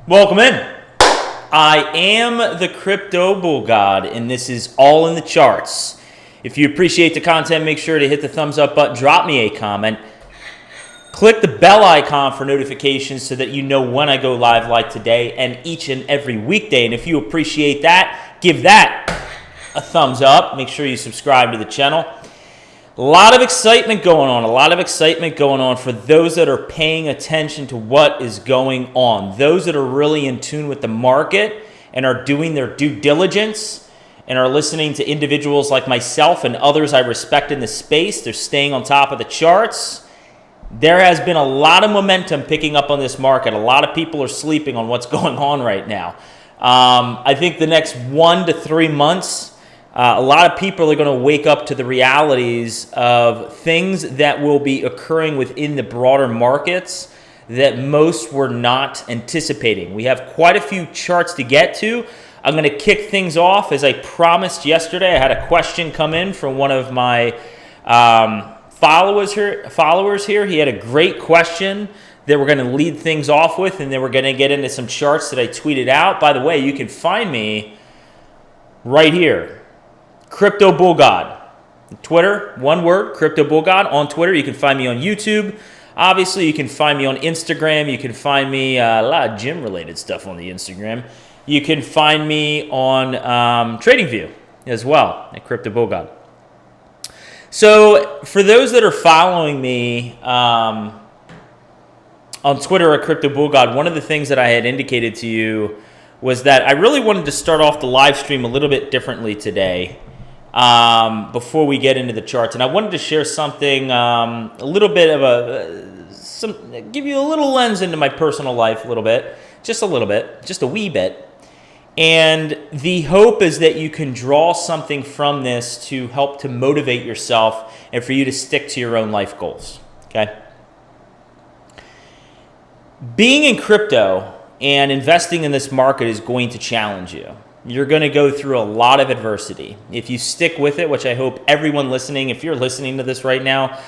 Welcome in. I am the Crypto Bull God, and this is All in the Charts. If you appreciate the content, make sure to hit the thumbs up button, drop me a comment. Click the bell icon for notifications so that you know when I go live like today and each and every weekday. And if you appreciate that, give that a thumbs up. Make sure you subscribe to the channel. A lot of excitement going on for those that are paying attention to what is going on. Those that are really in tune with the market and are doing their due diligence and are listening to individuals like myself and others I respect in the space. They're staying on top of the charts. There has been a lot of momentum picking up on this market. A lot of people are sleeping on what's going on right now. I think the next 1 to 3 months, a lot of people are going to wake up to the realities of things that will be occurring within the broader markets that most were not anticipating. We have quite a few charts to get to. I'm going to kick things off. As I promised yesterday, I had a question come in from one of my followers here. He had a great question that we're going to lead things off with, and then we're going to get into some charts that I tweeted out. By the way, you can find me right here. Crypto Bull God. Twitter, one word, Crypto Bull God on Twitter. You can find me on YouTube. Obviously, you can find me on Instagram. You can find me a lot of gym-related stuff on the Instagram. You can find me on TradingView as well at Crypto Bull God. So for those that are following me on Twitter at Crypto Bull God, one of the things that I had indicated to you was that I really wanted to start off the live stream a little bit differently today. Before we get into the charts, and I wanted to share something, a little bit of give you a little lens into my personal life, a little bit, just a wee bit. And the hope is that you can draw something from this to help to motivate yourself and for you to stick to your own life goals. Okay. Being in crypto and investing in this market is going to challenge you. You're going to go through a lot of adversity. If you stick with it, which I hope everyone listening, if you're listening to this right now,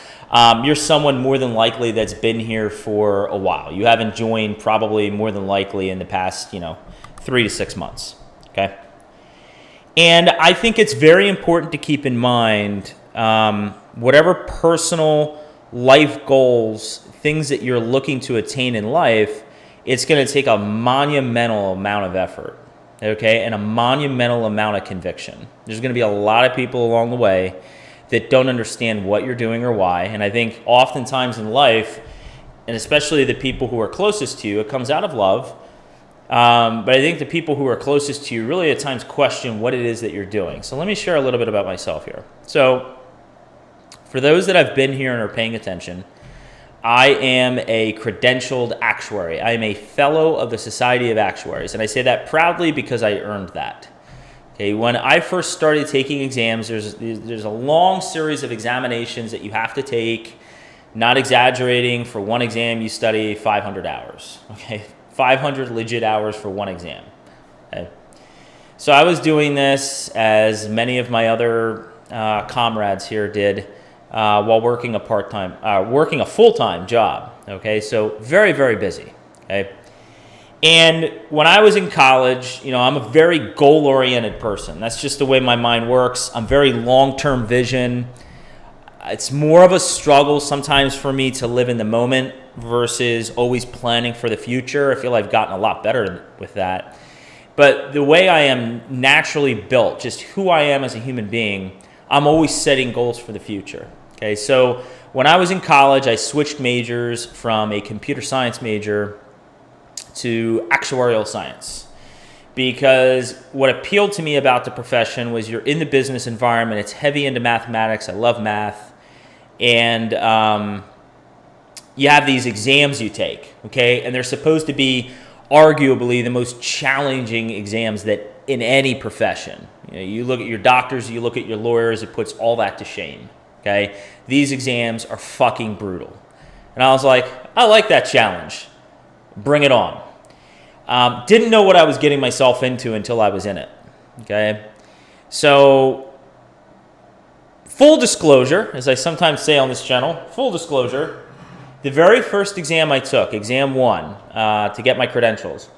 you're someone more than likely that's been here for a while. You haven't joined probably more than likely in the past, 3 to 6 months. Okay. And I think it's very important to keep in mind whatever personal life goals, things that you're looking to attain in life, it's going to take a monumental amount of effort. Okay, and a monumental amount of conviction. There's going to be a lot of people along the way that don't understand what you're doing or why. And I think oftentimes in life, and especially the people who are closest to you, it comes out of love. But I think the people who are closest to you really at times question what it is that you're doing. So let me share a little bit about myself here. So for those that have been here and are paying attention, I am a credentialed actuary. I am a fellow of the Society of Actuaries, and I say that proudly because I earned that. Okay, when I first started taking exams, there's a long series of examinations that you have to take. Not exaggerating, for one exam you study 500 hours. Okay, 500 legit hours for one exam. Okay, so I was doing this as many of my other comrades here did. While working a full-time job. Okay, so very, very busy. Okay, and when I was in college, I'm a very goal-oriented person. That's just the way my mind works. I'm very long-term vision. It's more of a struggle sometimes for me to live in the moment versus always planning for the future. I feel I've gotten a lot better with that. But the way I am naturally built, just who I am as a human being, I'm always setting goals for the future. Okay, so when I was in college, I switched majors from a computer science major to actuarial science because what appealed to me about the profession was you're in the business environment. It's heavy into mathematics. I love math. And you have these exams you take, okay? And they're supposed to be arguably the most challenging exams that in any profession. You look at your doctors, you look at your lawyers, it puts all that to shame. Okay, these exams are fucking brutal. And I was like, I like that challenge. Bring it on. Didn't know what I was getting myself into until I was in it. Okay, so Full disclosure, as I sometimes say on this channel, full disclosure, the very first exam I took, exam 1, to get my credentials.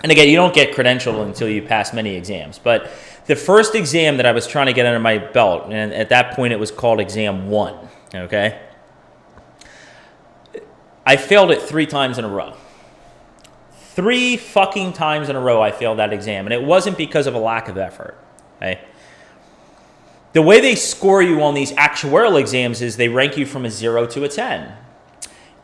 And again, you don't get credentialed until you pass many exams. But the first exam that I was trying to get under my belt, and at that point it was called exam 1, okay? I failed it 3 times in a row. 3 fucking times in a row I failed that exam. And it wasn't because of a lack of effort, okay? The way they score you on these actuarial exams is they rank you from a 0 to a 10.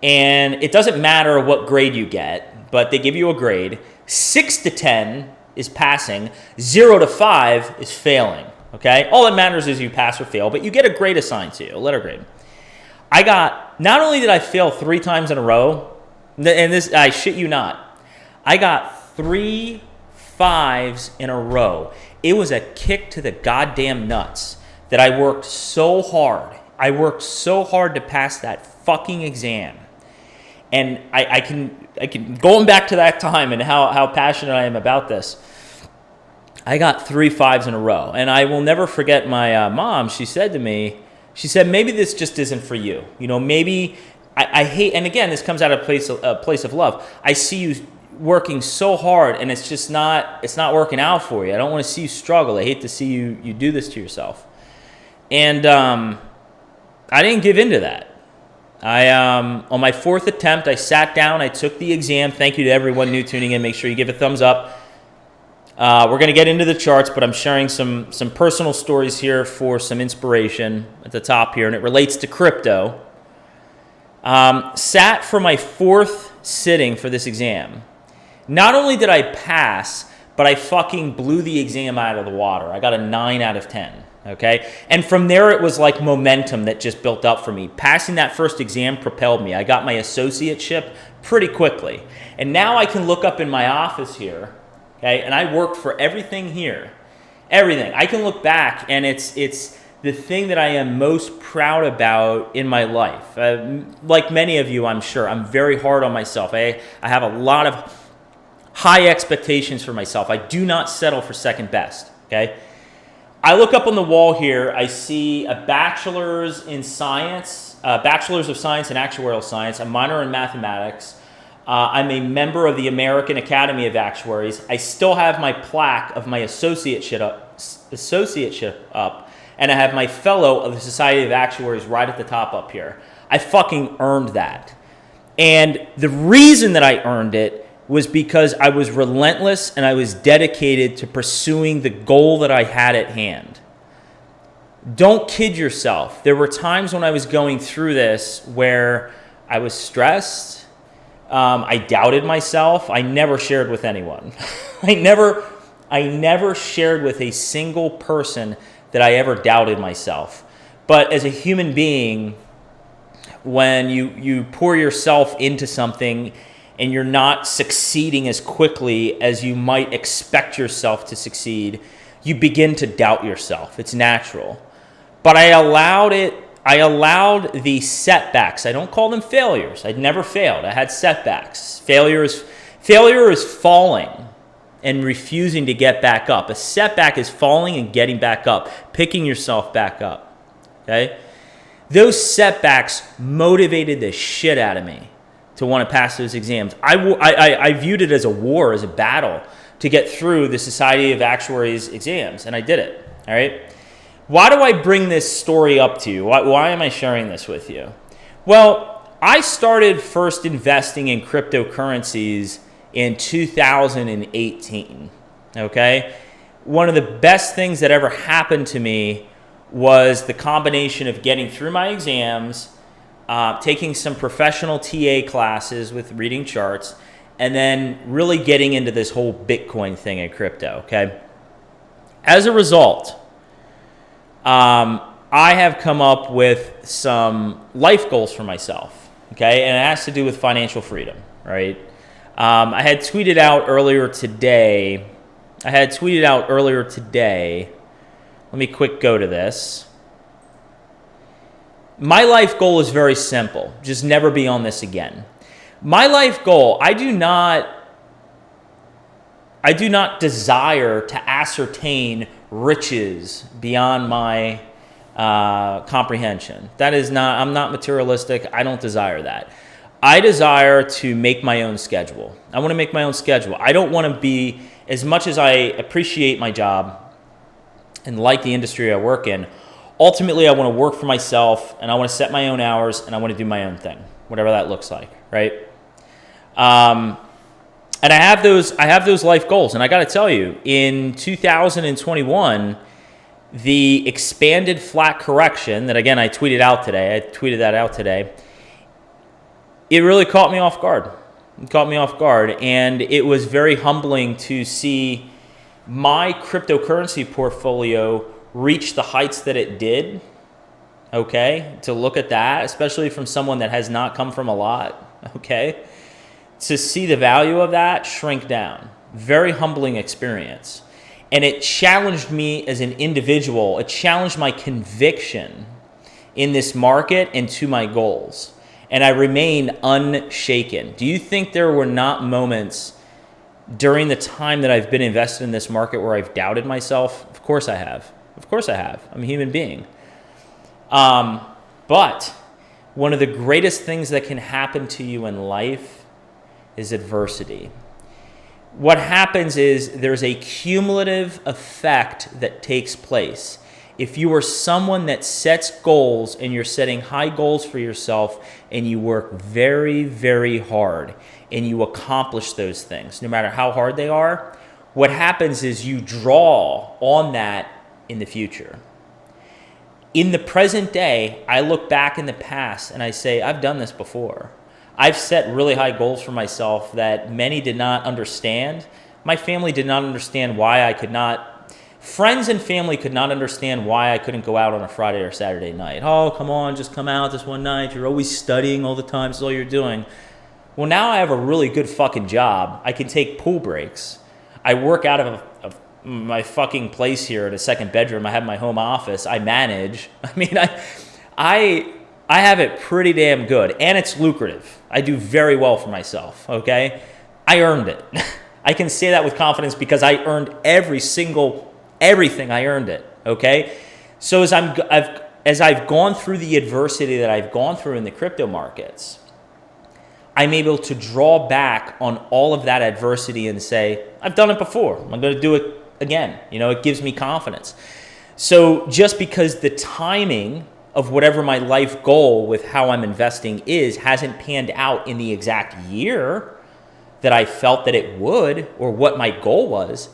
And it doesn't matter what grade you get, but they give you a grade. 6 to 10 is passing. 0 to 5 is failing, okay? All that matters is you pass or fail, but you get a grade assigned to you, a letter grade. Not only did I fail 3 times in a row, and this, I shit you not, I got 3 5s in a row. It was a kick to the goddamn nuts that I worked so hard. I worked so hard to pass that fucking exam. And I can going back to that time and how passionate I am about this. I got 3 5s in a row. And I will never forget my mom. She said to me, maybe this just isn't for you. You know, maybe I hate, and again, this comes out of a place of love. I see you working so hard and it's not working out for you. I don't want to see you struggle. I hate to see you do this to yourself. And I didn't give in to that. On my 4th attempt, I sat down, I took the exam. Thank you to everyone new tuning in. Make sure you give a thumbs up. We're going to get into the charts, but I'm sharing some personal stories here for some inspiration at the top here, and it relates to crypto. Sat for my 4th sitting for this exam. Not only did I pass, but I fucking blew the exam out of the water. I got a 9 out of 10. Okay, and from there it was like momentum that just built up for me. Passing that first exam propelled me. I got my associateship pretty quickly, and now I can look up in my office here, okay, and I worked for everything here, everything. I can look back, and it's the thing that I am most proud about in my life. Like many of you, I'm sure, I'm very hard on myself. I have a lot of high expectations for myself. I do not settle for second best. Okay. I look up on the wall here, I see a bachelor's in science, bachelor's of science in actuarial science, a minor in mathematics. I'm a member of the American Academy of Actuaries. I still have my plaque of my associateship up, and I have my fellow of the Society of Actuaries right at the top up here. I fucking earned that. And the reason that I earned it was because I was relentless and I was dedicated to pursuing the goal that I had at hand. Don't kid yourself. There were times when I was going through this where I was stressed. I doubted myself. I never shared with anyone. I never shared with a single person that I ever doubted myself. But as a human being, when you pour yourself into something and you're not succeeding as quickly as you might expect yourself to succeed, you begin to doubt yourself. It's natural. But I allowed the setbacks. I don't call them failures. I'd never failed. I had setbacks. Failure is falling and refusing to get back up. A setback is falling and getting back up, picking yourself back up. Okay? Those setbacks motivated the shit out of me to want to pass those exams. I viewed it as a war, as a battle to get through the Society of Actuaries exams, and I did it. All right. Why do I bring this story up to you? Why am I sharing this with you? Well, I started first investing in cryptocurrencies in 2018. Okay. One of the best things that ever happened to me was the combination of getting through my exams, taking some professional TA classes with reading charts, and then really getting into this whole Bitcoin thing in crypto, okay? As a result, I have come up with some life goals for myself, okay? And it has to do with financial freedom, right? I had tweeted out earlier today. Let me quick go to this. My life goal is very simple. Just never be on this again. My life goal, I do not desire to ascertain riches beyond my comprehension. That is not, I'm not materialistic. I don't desire that. I desire to make my own schedule. I want to make my own schedule. I don't want to be, as much as I appreciate my job and like the industry I work in, ultimately I want to work for myself and I want to set my own hours and I want to do my own thing, whatever that looks like, right? And I have those life goals. And I got to tell you, in 2021, the expanded flat correction that, again, I tweeted that out today. It really caught me off guard. And it was very humbling to see my cryptocurrency portfolio reach the heights that it did. Okay, to look at that, especially from someone that has not come from a lot. Okay, to see the value of that shrink down. Very humbling experience. And it challenged me as an individual. It challenged my conviction in this market and to my goals. And I remain unshaken. Do you think there were not moments during the time that I've been invested in this market where I've doubted myself? Of course I have. I'm a human being. But one of the greatest things that can happen to you in life is adversity. What happens is there's a cumulative effect that takes place. If you are someone that sets goals and you're setting high goals for yourself and you work very, very hard and you accomplish those things, no matter how hard they are, what happens is you draw on that in the future. In the present day, I look back in the past and I say, I've done this before. I've set really high goals for myself that many did not understand. My family did not understand why I could not. Friends and family could not understand why I couldn't go out on a Friday or Saturday night. Oh, come on, just come out this one night. You're always studying all the time. This is all you're doing. Well, now I have a really good fucking job. I can take pool breaks. I work out of my fucking place here in a second bedroom. I have my home office. I manage. I mean, I have it pretty damn good, and it's lucrative. I do very well for myself, okay? I earned it. I can say that with confidence because I earned everything. I earned it, okay? So as I've gone through the adversity that I've gone through in the crypto markets, I'm able to draw back on all of that adversity and say, I've done it before. I'm going to do it again. It gives me confidence. So just because the timing of whatever my life goal with how I'm investing hasn't panned out in the exact year that I felt that it would, or what my goal was,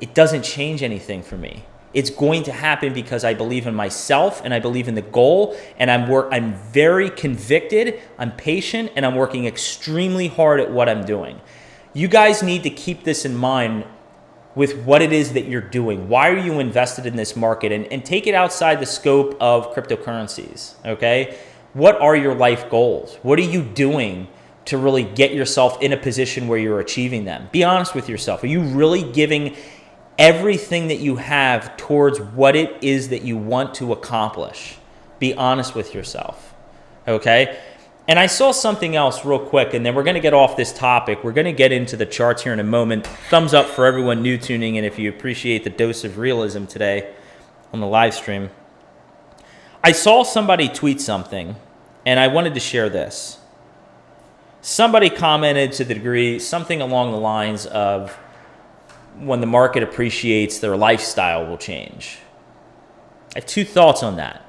it doesn't change anything for me. It's going to happen because I believe in myself and I believe in the goal, and I'm very convicted, I'm patient, and I'm working extremely hard at what I'm doing. You guys need to keep this in mind with what it is that you're doing. Why are you invested in this market? And take it outside the scope of cryptocurrencies, okay? What are your life goals? What are you doing to really get yourself in a position where you're achieving them? Be honest with yourself. Are you really giving everything that you have towards what it is that you want to accomplish? Be honest with yourself, okay? And I saw something else real quick, and then we're going to get off this topic. We're going to get into the charts here in a moment. Thumbs up for everyone new tuning in if you appreciate the dose of realism today on the live stream. I saw somebody tweet something, and I wanted to share this. Somebody commented to the degree, something along the lines of, when the market appreciates, their lifestyle will change. I have two thoughts on that.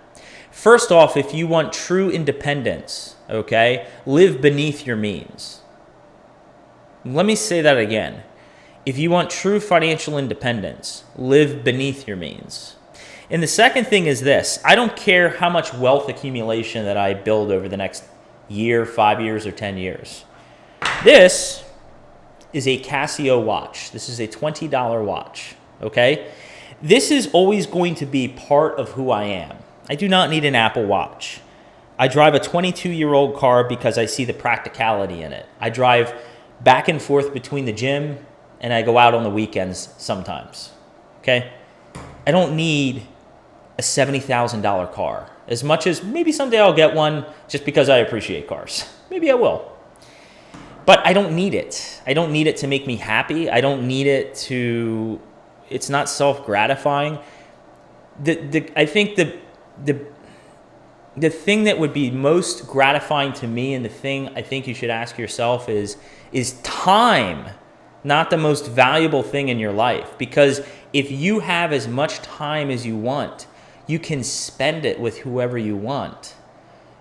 First off, if you want true independence, okay, live beneath your means. Let me say that again. If you want true financial independence, live beneath your means. And the second thing is this. I don't care how much wealth accumulation that I build over the next year, 5 years, or 10 years. This is a Casio watch. This is a $20 watch, okay? This is always going to be part of who I am. I do not need an Apple Watch. I drive a 22-year-old car because I see the practicality in it. I drive back and forth between the gym, and I go out on the weekends sometimes, okay? I don't need a $70,000 car, as much as maybe someday I'll get one just because I appreciate cars. Maybe I will. But I don't need it. I don't need it to make me happy. I don't need it to, it's not self-gratifying. I think the thing that would be most gratifying to me, and the thing I think you should ask yourself is time not the most valuable thing in your life? Because if you have as much time as you want, you can spend it with whoever you want.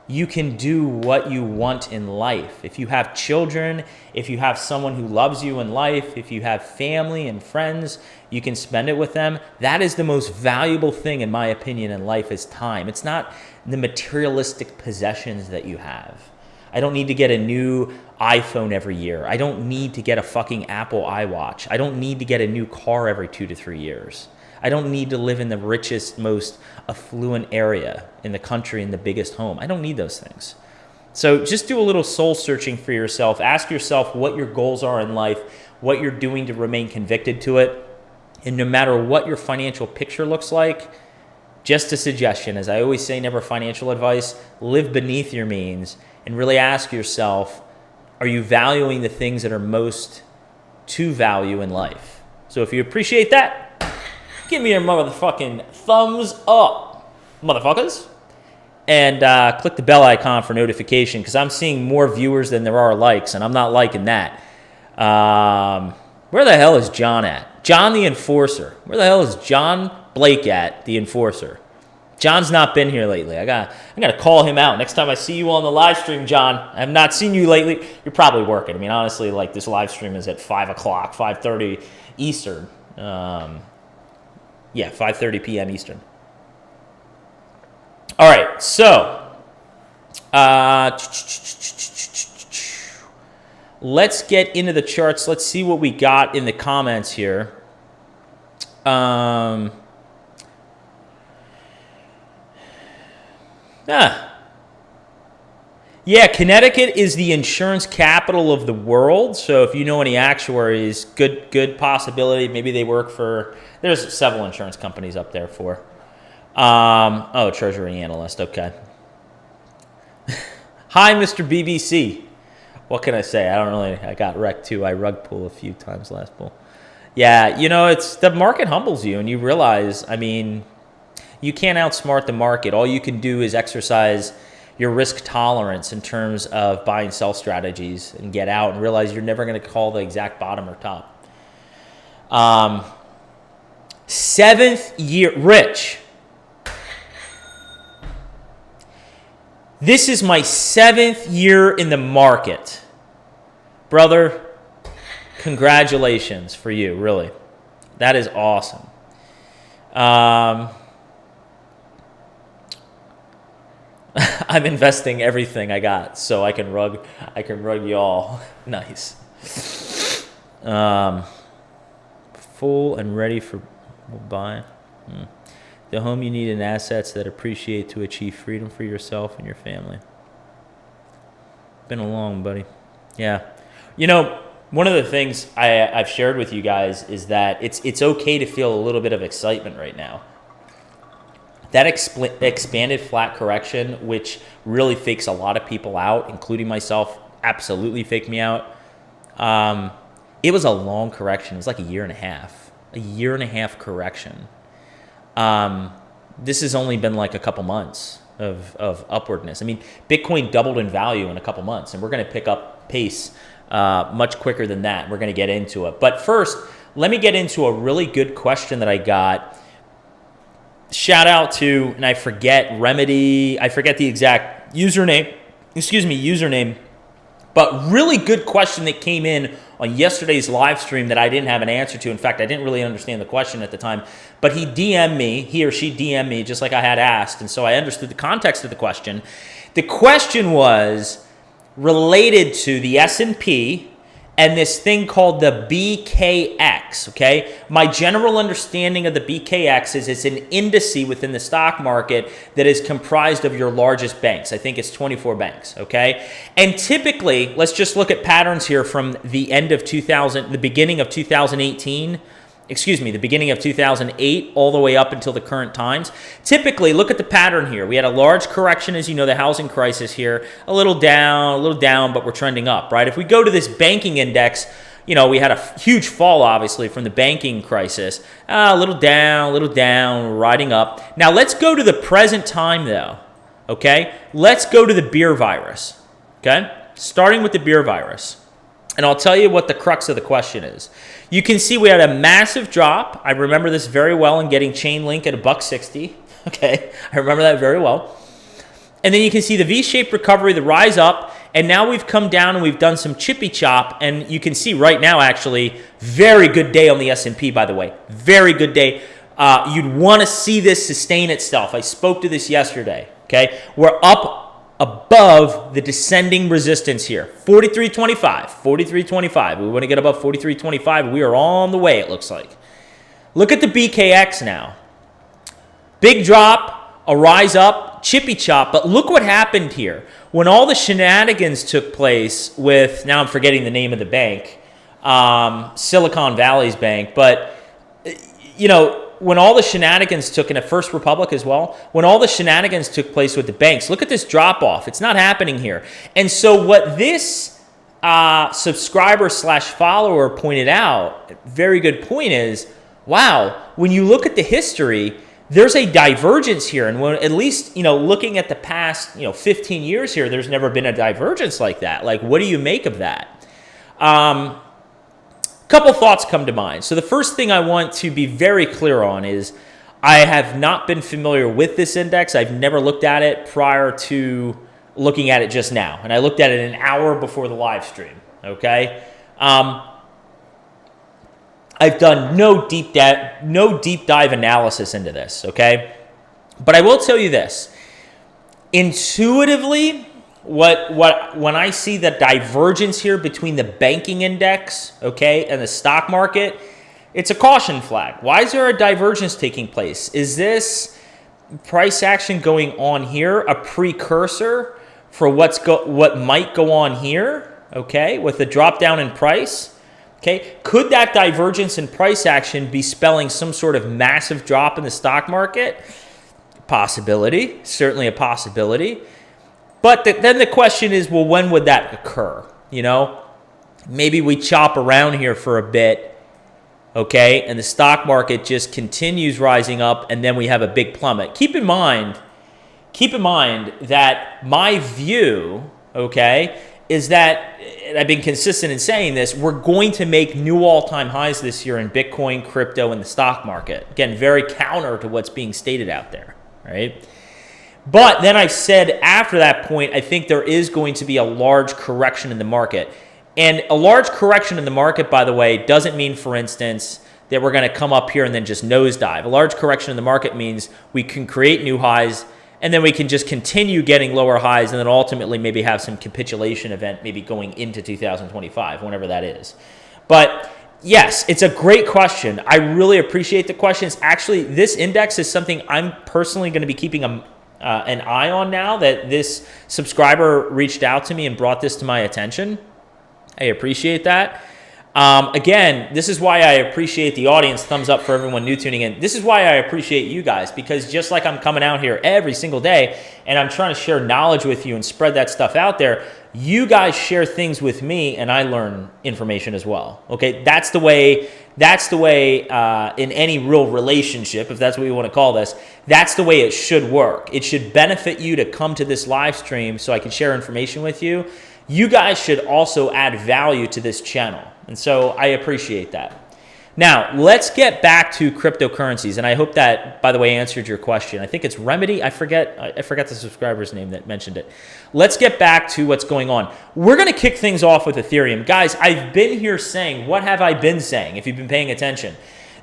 You can do what you want in life. If you have children, if you have someone who loves you in life, if you have family and friends, you can spend it with them. That is the most valuable thing, in my opinion, in life, is time. It's not the materialistic possessions that you have. I don't need to get a new iPhone every year. I don't need to get a fucking Apple iWatch. I don't need to get a new car every 2 to 3 years. I don't need to live in the richest, most affluent area in the country in the biggest home. I don't need those things. So just do a little soul searching for yourself. Ask yourself what your goals are in life, what you're doing to remain convicted to it. And no matter what your financial picture looks like, just a suggestion, as I always say, never financial advice, live beneath your means and really ask yourself, are you valuing the things that are most to value in life? So if you appreciate that, give me your motherfucking thumbs up, motherfuckers. And click the bell icon for notification, because I'm seeing more viewers than there are likes, and I'm not liking that. Where the hell is John at? John the Enforcer. Where the hell is John Blake at, the Enforcer? John's not been here lately. I gotta call him out. Next time I see you on the live stream, John. I have not seen you lately. You're probably working. I mean, honestly, like, this live stream is at 5 o'clock, 5:30 Eastern. Yeah, 5:30 p.m. Eastern. All right, so let's get into the charts. Let's see what we got in the comments here. Yeah, Connecticut is the insurance capital of the world. So if you know any actuaries, good possibility. Maybe they work for, there's several insurance companies up there for. Treasury analyst. Okay. Hi, Mr. BBC. What can I say? I got wrecked too. I rug pull a few times last pull. Yeah, it's the market humbles you, and you realize, I mean, you can't outsmart the market. All you can do is exercise your risk tolerance in terms of buy and sell strategies, and get out and realize you're never going to call the exact bottom or top. 7th year, Rich. This is my 7th year in the market. Brother, congratulations for you, really. That is awesome. I'm investing everything I got so I can rug y'all. Nice. Full and ready for buy. The home you need, and assets that appreciate to achieve freedom for yourself and your family. Been along, buddy. Yeah. One of the things I've shared with you guys is that it's okay to feel a little bit of excitement right now. That expanded flat correction, which really fakes a lot of people out, including myself, absolutely faked me out. It was a long correction. It was like a year and a half correction. This has only been like a couple months of upwardness. I mean, Bitcoin doubled in value in a couple months, and we're going to pick up pace much quicker than that. We're going to get into it. But first, let me get into a really good question that I got. Shout out to, and I forget the exact username, but really good question that came in on yesterday's live stream that I didn't have an answer to. In fact, I didn't really understand the question at the time, but he or she DM'd me just like I had asked, and so I understood the context of the question. The question was related to the S&P and this thing called the BKX, okay? My general understanding of the BKX is it's an index within the stock market that is comprised of your largest banks. I think it's 24 banks, okay? And typically, let's just look at patterns here from the beginning of 2008 all the way up until the current times. Typically, look at the pattern here. We had a large correction, as you know, the housing crisis here, a little down, but we're trending up, right? If we go to this banking index, we had a huge fall, obviously, from the banking crisis. A little down, riding up. Now, let's go to the present time, though, okay? Let's go to the beer virus, okay? Starting with the beer virus. And I'll tell you what the crux of the question is. You can see we had a massive drop. I remember this very well in getting Chainlink at $1.60. Okay, I remember that very well. And then you can see the V-shaped recovery, the rise up, and now we've come down and we've done some chippy chop. And you can see right now, actually, very good day on the S&P, by the way. Very good day. You'd want to see this sustain itself. I spoke to this yesterday. Okay, we're up above the descending resistance here, 43.25. We want to get above 43.25. We are on the way, it looks like. Look at the BKX now. Big drop, a rise up, chippy chop, but look what happened here. When all the shenanigans took place with, now I'm forgetting the name of the bank, Silicon Valley's bank, but, when all the shenanigans took, in a First Republic as well, when all the shenanigans took place with the banks, look at this drop off. It's not happening here. And so what this subscriber / follower pointed out, very good point, is, wow, when you look at the history, there's a divergence here. And when, at least, looking at the past, 15 years here, there's never been a divergence like that. Like, what do you make of that? Couple thoughts come to mind. So the first thing I want to be very clear on is I have not been familiar with this index. I've never looked at it prior to looking at it just now. And I looked at it an hour before the live stream, okay? I've done no deep dive analysis into this, okay? But I will tell you this. Intuitively, when I see the divergence here between the banking index, okay, and the stock market, it's a caution flag. Why is there a divergence taking place? Is this price action going on here a precursor for what might go on here, okay, with the drop down in price? Okay, could that divergence in price action be spelling some sort of massive drop in the stock market? Possibility, certainly a possibility. But then the question is, well, when would that occur? Maybe we chop around here for a bit, okay, and the stock market just continues rising up, and then we have a big plummet. Keep in mind that my view, okay, is that, and I've been consistent in saying this, we're going to make new all-time highs this year in Bitcoin, crypto, and the stock market. Again, very counter to what's being stated out there, right? But then I said after that point, I think there is going to be a large correction in the market. And a large correction in the market, by the way, doesn't mean, for instance, that we're going to come up here and then just nosedive. A large correction in the market means we can create new highs, and then we can just continue getting lower highs, and then ultimately maybe have some capitulation event maybe going into 2025, whenever that is. But yes, it's a great question. I really appreciate the questions. Actually, this index is something I'm personally going to be keeping an eye on now that this subscriber reached out to me and brought this to my attention. I appreciate that. Again, this is why I appreciate the audience. Thumbs up for everyone new tuning in. This is why I appreciate you guys, because just like I'm coming out here every single day and I'm trying to share knowledge with you and spread that stuff out there, you guys share things with me and I learn information as well. Okay, that's the way in any real relationship, if that's what you want to call this, that's the way it should work. It should benefit you to come to this live stream so I can share information with you. You guys should also add value to this channel. And so I appreciate that. Now, let's get back to cryptocurrencies. And I hope that, by the way, answered your question. I think it's Remedy. I forget the subscriber's name that mentioned it. Let's get back to what's going on. We're going to kick things off with Ethereum. Guys, I've been here saying, what have I been saying, if you've been paying attention?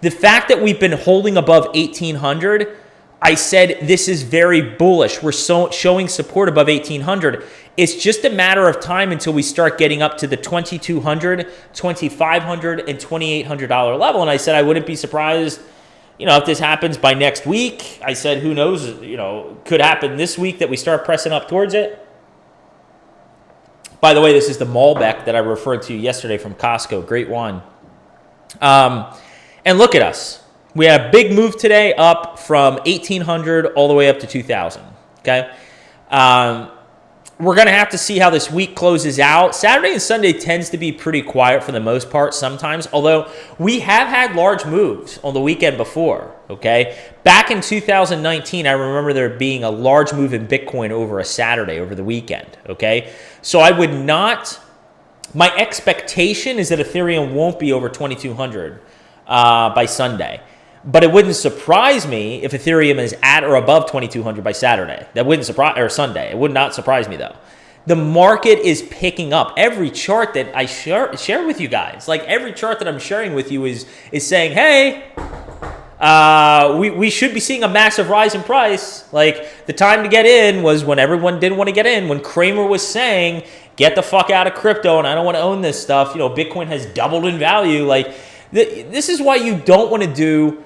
The fact that we've been holding above 1,800, I said this is very bullish. We're showing support above 1,800. It's just a matter of time until we start getting up to the $2,200, $2,500, and $2,800 level. And I said I wouldn't be surprised, if this happens by next week. I said, who knows, could happen this week that we start pressing up towards it. By the way, this is the Malbec that I referred to yesterday from Costco. Great wine. And look at us. We had a big move today up from 1,800 all the way up to 2,000. Okay. we're going to have to see how this week closes out. Saturday and Sunday tends to be pretty quiet for the most part sometimes, although we have had large moves on the weekend before, okay? Back in 2019, I remember there being a large move in Bitcoin over a Saturday, over the weekend, okay? So I would not, my expectation is that Ethereum won't be over 2,200 by Sunday. But it wouldn't surprise me if Ethereum is at or above 2,200 by Saturday. That wouldn't surprise, or Sunday. It would not surprise me though. The market is picking up. Every chart that I share with you guys, like every chart that I'm sharing with you is saying, hey, we should be seeing a massive rise in price. Like the time to get in was when everyone didn't want to get in. When Kramer was saying, get the fuck out of crypto and I don't want to own this stuff. You know, Bitcoin has doubled in value. Like this is why you don't want to do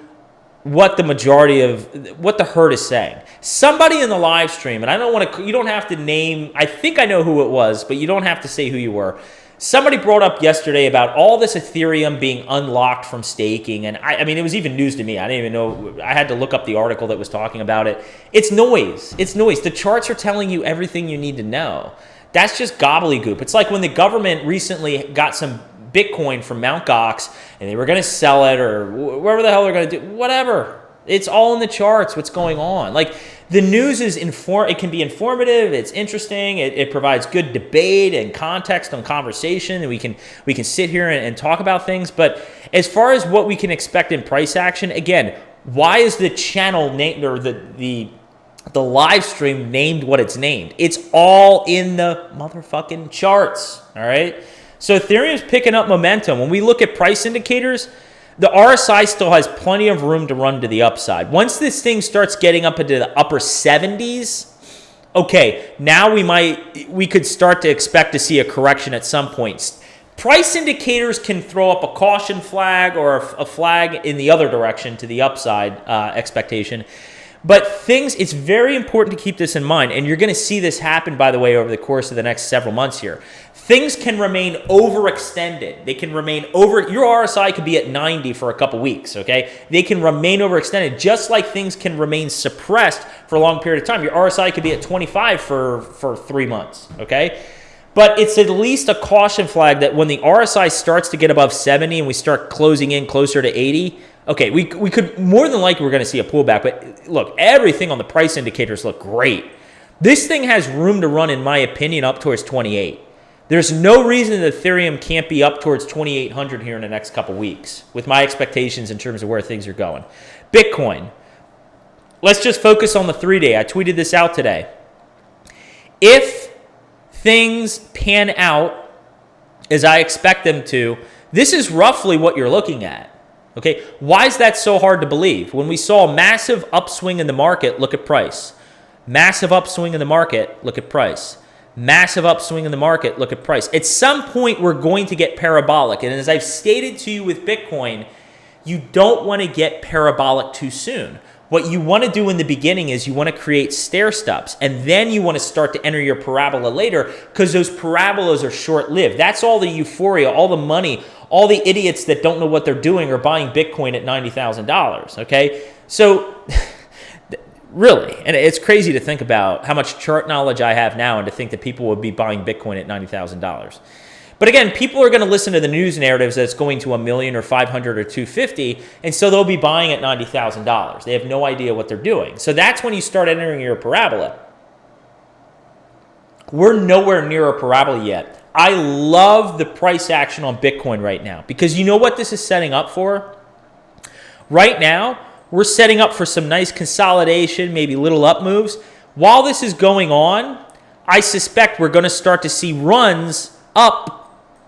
what the majority of what the herd is saying. Somebody in the live stream, and I don't want to, you don't have to name, I think I know who it was, but you don't have to say who you were. Somebody brought up yesterday about all this Ethereum being unlocked from staking. And I mean, it was even news to me. I didn't even know, I had to look up the article that was talking about it. It's noise. It's noise. The charts are telling you everything you need to know. That's just gobbledygook. It's like when the government recently got some Bitcoin from Mt. Gox and they were going to sell it or whatever the hell they're going to do, whatever. It's all in the charts, what's going on. Like the news is it can be informative, it's interesting, it provides good debate and context on conversation, and we can sit here and talk about things. But as far as what we can expect in price action, again, why is the channel named or the live stream named what it's named? It's all in the motherfucking charts, all right? So Ethereum's picking up momentum. When we look at price indicators, the RSI still has plenty of room to run to the upside. Once this thing starts getting up into the upper 70s, okay, now we could start to expect to see a correction at some point. Price indicators can throw up a caution flag or a flag in the other direction to the upside expectation. But it's very important to keep this in mind, and you're going to see this happen, by the way, over the course of the next several months here. Things can remain overextended. They can remain your RSI could be at 90 for a couple weeks, okay? They can remain overextended, just like things can remain suppressed for a long period of time. Your RSI could be at 25 for 3 months, okay? But it's at least a caution flag that when the RSI starts to get above 70 and we start closing in closer to 80, okay, we could, more than likely, we're going to see a pullback. But look, everything on the price indicators look great. This thing has room to run, in my opinion, up towards 28. There's no reason that Ethereum can't be up towards 2,800 here in the next couple weeks with my expectations in terms of where things are going. Bitcoin. Let's just focus on the 3-day. I tweeted this out today. If things pan out as I expect them to, this is roughly what you're looking at. Okay, why is that so hard to believe? When we saw a massive upswing in the market, look at price. Massive upswing in the market, look at price. Massive upswing in the market, look at price. At some point, we're going to get parabolic. And as I've stated to you with Bitcoin, you don't want to get parabolic too soon. What you want to do in the beginning is you want to create stair steps, and then you want to start to enter your parabola later, because those parabolas are short-lived. That's all the euphoria, all the money, all the idiots that don't know what they're doing are buying Bitcoin at $90,000, okay? So really, and it's crazy to think about how much chart knowledge I have now and to think that people would be buying Bitcoin at $90,000. But again, people are going to listen to the news narratives that it's going to $1 million or 500 or 250, and so they'll be buying at $90,000. They have no idea what they're doing. So that's when you start entering your parabola. We're nowhere near a parabola yet. I love the price action on Bitcoin right now, because you know what this is setting up for? Right now, we're setting up for some nice consolidation, maybe little up moves. While this is going on, I suspect we're going to start to see runs up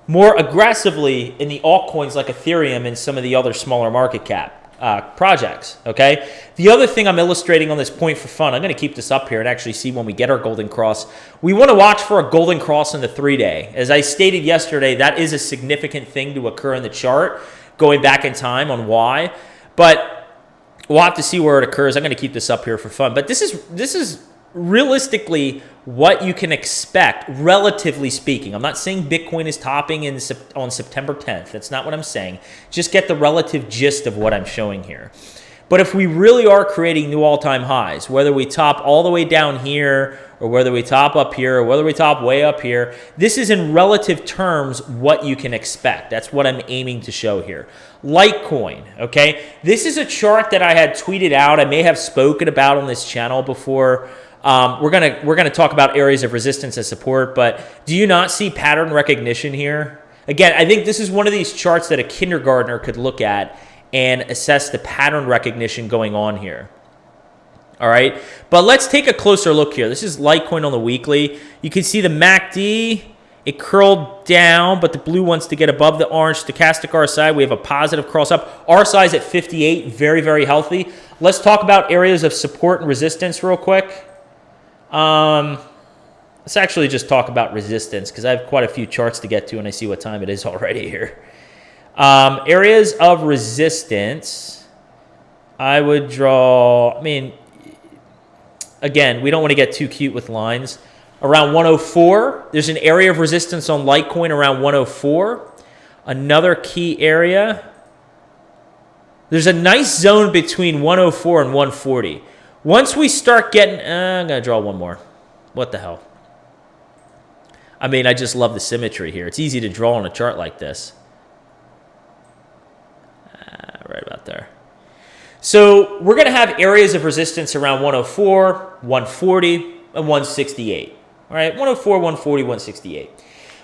more aggressively in the altcoins like Ethereum and some of the other smaller market cap projects, okay? The other thing I'm illustrating on this point for fun, I'm going to keep this up here and actually see when we get our golden cross. We want to watch for a golden cross in the 3-day. As I stated yesterday, that is a significant thing to occur in the chart, going back in time on why. But we'll have to see where it occurs. I'm going to keep this up here for fun. But this is realistically what you can expect, relatively speaking. I'm not saying Bitcoin is topping on September 10th. That's not what I'm saying. Just get the relative gist of what I'm showing here. But if we really are creating new all-time highs, whether we top all the way down here or whether we top up here or whether we top way up here, this is in relative terms what you can expect. That's what I'm aiming to show here. Litecoin, okay? This is a chart that I had tweeted out. I may have spoken about on this channel before. We're gonna talk about areas of resistance and support, but do you not see pattern recognition here? Again, I think this is one of these charts that a kindergartner could look at and assess the pattern recognition going on here. All right, but let's take a closer look here. This is Litecoin on the weekly. You can see the MACD, it curled down, but the blue wants to get above the orange. Stochastic RSI, we have a positive cross up. RSI is at 58, very, very healthy. Let's talk about areas of support and resistance real quick. Let's actually just talk about resistance because I have quite a few charts to get to and I see what time it is already here. Areas of resistance, I would draw, I mean, again, we don't want to get too cute with lines. Around 104, there's an area of resistance on Litecoin around 104. Another key area, there's a nice zone between 104 and 140. Once we start getting, I'm going to draw one more. What the hell? I mean, I just love the symmetry here. It's easy to draw on a chart like this. Right about there. So we're going to have areas of resistance around 104, 140, and 168. All right, 104, 140, 168.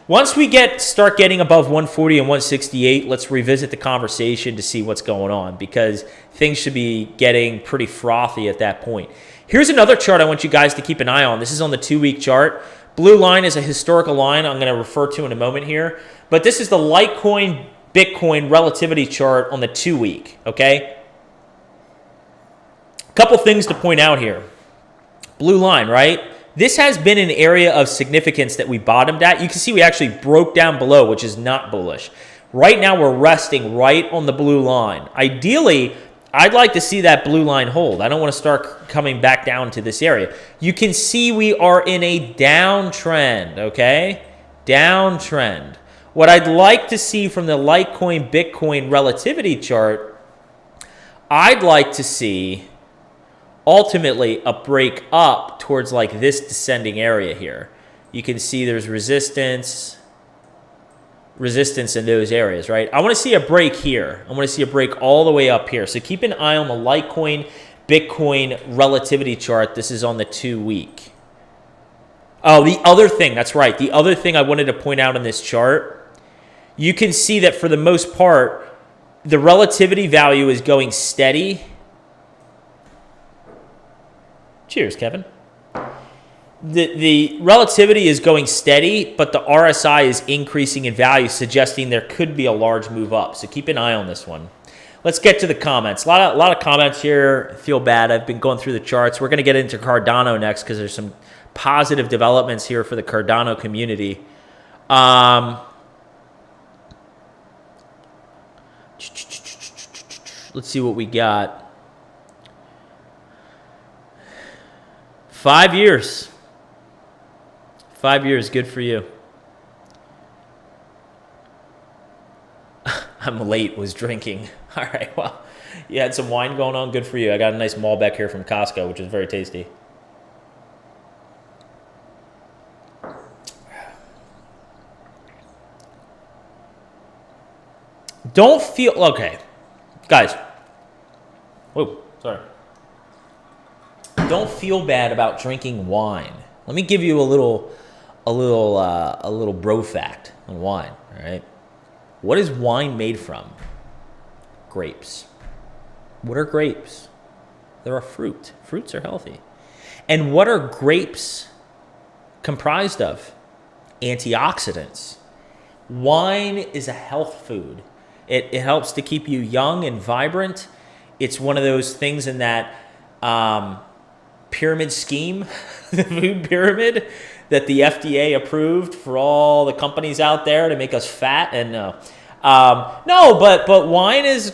Once we start getting above 140 and 168, let's revisit the conversation to see what's going on because things should be getting pretty frothy at that point. Here's another chart I want you guys to keep an eye on. This is on the 2-week chart. Blue line is a historical line I'm going to refer to in a moment here. But this is the Litecoin Bitcoin relativity chart on the 2-week, okay? A couple things to point out here. Blue line, right? This has been an area of significance that we bottomed at. You can see we actually broke down below, which is not bullish. Right now, we're resting right on the blue line. Ideally, I'd like to see that blue line hold. I don't want to start coming back down to this area. You can see we are in a downtrend, okay? Downtrend. What I'd like to see from the Litecoin Bitcoin relativity chart, I'd like to see ultimately a break up towards like this descending area here. You can see there's resistance in those areas, right? I want to see a break here. I want to see a break all the way up here. So keep an eye on the Litecoin Bitcoin relativity chart. This is on the 2-week. Oh, the other thing, that's right. The other thing I wanted to point out in this chart, you can see that for the most part, the relativity value is going steady. Cheers, Kevin. The relativity is going steady, but the RSI is increasing in value, suggesting there could be a large move up. So keep an eye on this one. Let's get to the comments. A lot of comments here. I feel bad. I've been going through the charts. We're going to get into Cardano next because there's some positive developments here for the Cardano community. Let's see what we got. 5 years. 5 years, good for you. I'm late, was drinking. All right, well, you had some wine going on, good for you. I got a nice Malbec here from Costco, which is very tasty. Don't feel, okay, guys. Whoa, sorry. Don't feel bad about drinking wine. Let me give you a little bro fact on wine. All right, what is wine made from? Grapes. What are grapes? They're a fruit. Fruits are healthy. And what are grapes comprised of? Antioxidants. Wine is a health food. It helps to keep you young and vibrant. It's one of those things in that pyramid scheme, the food pyramid, that the FDA approved for all the companies out there to make us fat. And no, but wine is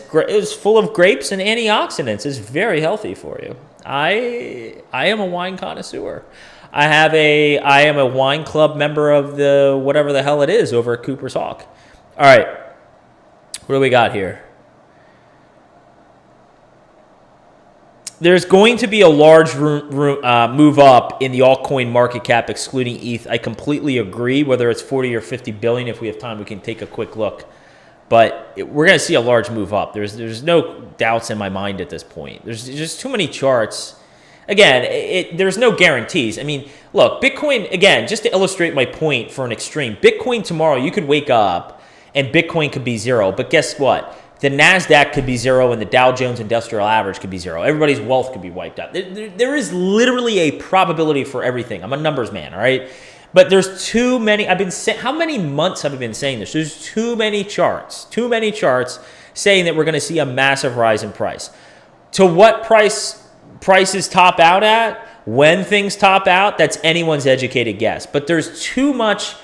full of grapes and antioxidants. It's very healthy for you. I am a wine connoisseur. I am a wine club member of the whatever the hell it is over at Cooper's Hawk. All right. What do we got here? There's going to be a large move up in the altcoin market cap, excluding ETH. I completely agree. Whether it's 40 or 50 billion, if we have time, we can take a quick look. But we're going to see a large move up. There's no doubts in my mind at this point. There's just too many charts. Again, there's no guarantees. I mean, look, Bitcoin, again, just to illustrate my point for an extreme, Bitcoin tomorrow, you could wake up and Bitcoin could be zero. But guess what? The NASDAQ could be zero and the Dow Jones Industrial Average could be zero. Everybody's wealth could be wiped out. There is literally a probability for everything. I'm a numbers man, all right? But there's too many. I've been saying, how many months have I been saying this? There's too many charts saying that we're going to see a massive rise in price. To what prices top out at, when things top out, that's anyone's educated guess. But there's too much.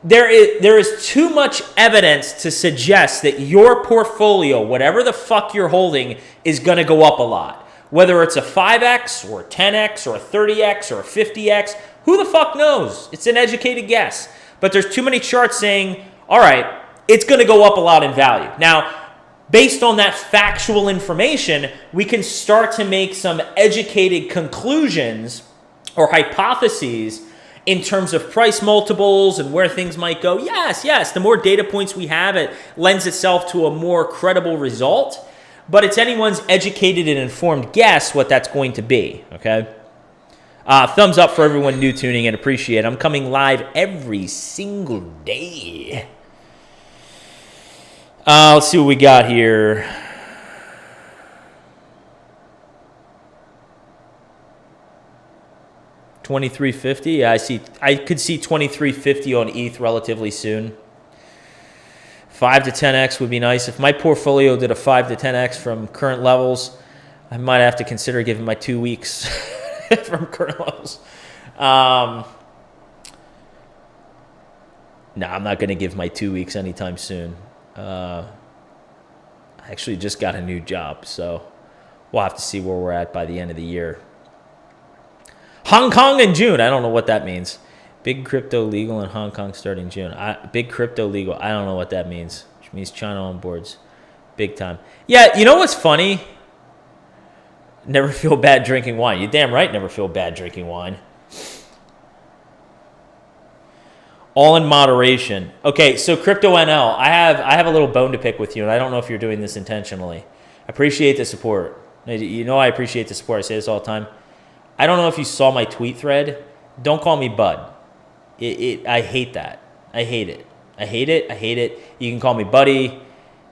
There is too much evidence to suggest that your portfolio, whatever the fuck you're holding, is going to go up a lot. Whether it's a 5x or a 10x or a 30x or a 50x, who the fuck knows? It's an educated guess. But there's too many charts saying, all right, it's going to go up a lot in value. Now, based on that factual information, we can start to make some educated conclusions or hypotheses in terms of price multiples and where things might go. Yes, the more data points we have, it lends itself to a more credible result. But it's anyone's educated and informed guess what that's going to be, okay? Thumbs up for everyone new tuning in. Appreciate it. I'm coming live every single day. Let's see what we got here. $23.50. Yeah, I could see $23.50 on ETH relatively soon. 5 to 10x would be nice. If my portfolio did a 5 to 10x from current levels, I might have to consider giving my 2 weeks from current levels. No, I'm not going to give my 2 weeks anytime soon. I actually just got a new job, so we'll have to see where we're at by the end of the year. Hong Kong in June. I don't know what that means. Big crypto legal in Hong Kong starting June. Big crypto legal. I don't know what that means. Which means China on boards. Big time. Yeah, you know what's funny? Never feel bad drinking wine. You're damn right, never feel bad drinking wine. All in moderation. Okay, so Crypto NL. I have a little bone to pick with you, and I don't know if you're doing this intentionally. I appreciate the support. You know I appreciate the support. I say this all the time. I don't know if you saw my tweet thread. Don't call me Bud. I hate that. I hate it. I hate it. You can call me Buddy.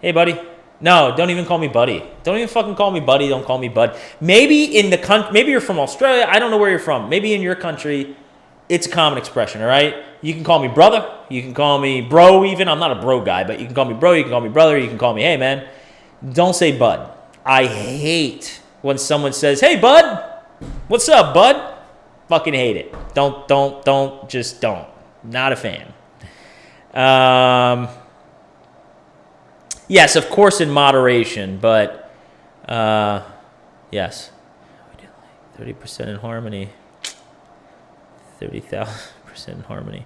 Hey, Buddy. No, don't even call me Buddy. Don't even fucking call me Buddy. Don't call me Bud. Maybe in the country, maybe you're from Australia. I don't know where you're from. Maybe in your country, it's a common expression, all right? You can call me brother. You can call me bro even. I'm not a bro guy, but you can call me bro. You can call me brother. You can call me, hey, man. Don't say Bud. I hate when someone says, hey, Bud. What's up, bud? Fucking hate it. Just don't. Not a fan. Yes, of course in moderation, but yes. We did like 30% in harmony. 30,000% in harmony.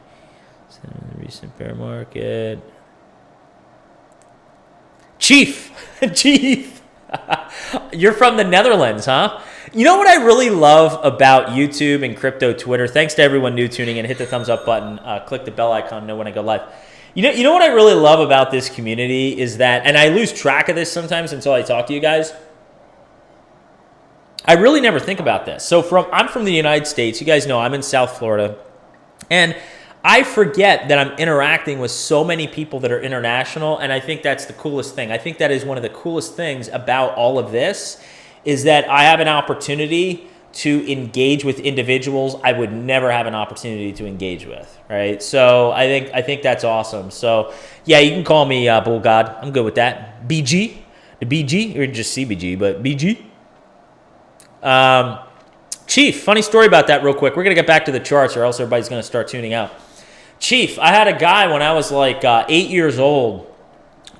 In the recent bear market. Chief. You're from the Netherlands, huh? You know what I really love about YouTube and crypto Twitter? Thanks to everyone new tuning in. Hit the thumbs up button. Click the bell icon. Know when I go live. You know what I really love about this community is that, and I lose track of this sometimes until I talk to you guys. I really never think about this. So I'm from the United States. You guys know I'm in South Florida. And I forget that I'm interacting with so many people that are international, and I think that's the coolest thing. I think that is one of the coolest things about all of this is that I have an opportunity to engage with individuals I would never have an opportunity to engage with, right? So I think that's awesome. So yeah, you can call me Bull God. I'm good with that. BG, the BG, or just CBG, but BG. Chief, funny story about that real quick. We're going to get back to the charts or else everybody's going to start tuning out. Chief, I had a guy when I was like 8 years old,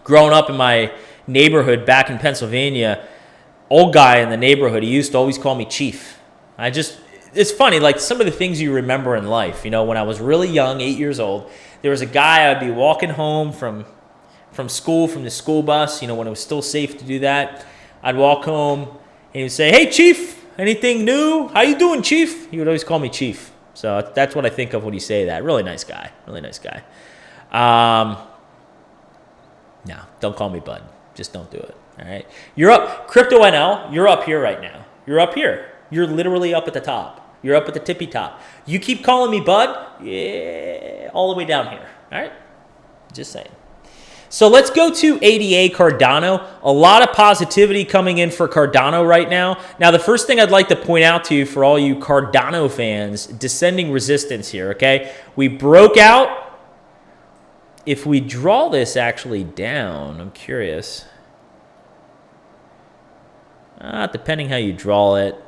growing up in my neighborhood back in Pennsylvania, old guy in the neighborhood, he used to always call me Chief. It's funny, like some of the things you remember in life. You know, when I was really young, 8 years old, there was a guy, I'd be walking home from school, from the school bus, you know, when it was still safe to do that. I'd walk home, he would say, "Hey, Chief, anything new? How you doing, Chief?" He would always call me Chief. So that's what I think of when you say that. Really nice guy. Really nice guy. No, don't call me Bud. Just don't do it. All right. You're up. Crypto NL, you're up here right now. You're up here. You're literally up at the top. You're up at the tippy top. You keep calling me Bud, yeah, all the way down here. All right. Just saying. So let's go to ADA Cardano. A lot of positivity coming in for Cardano right now. Now, the first thing I'd like to point out to you for all you Cardano fans, descending resistance here, okay? We broke out. If we draw this actually down, I'm curious. Depending how you draw it.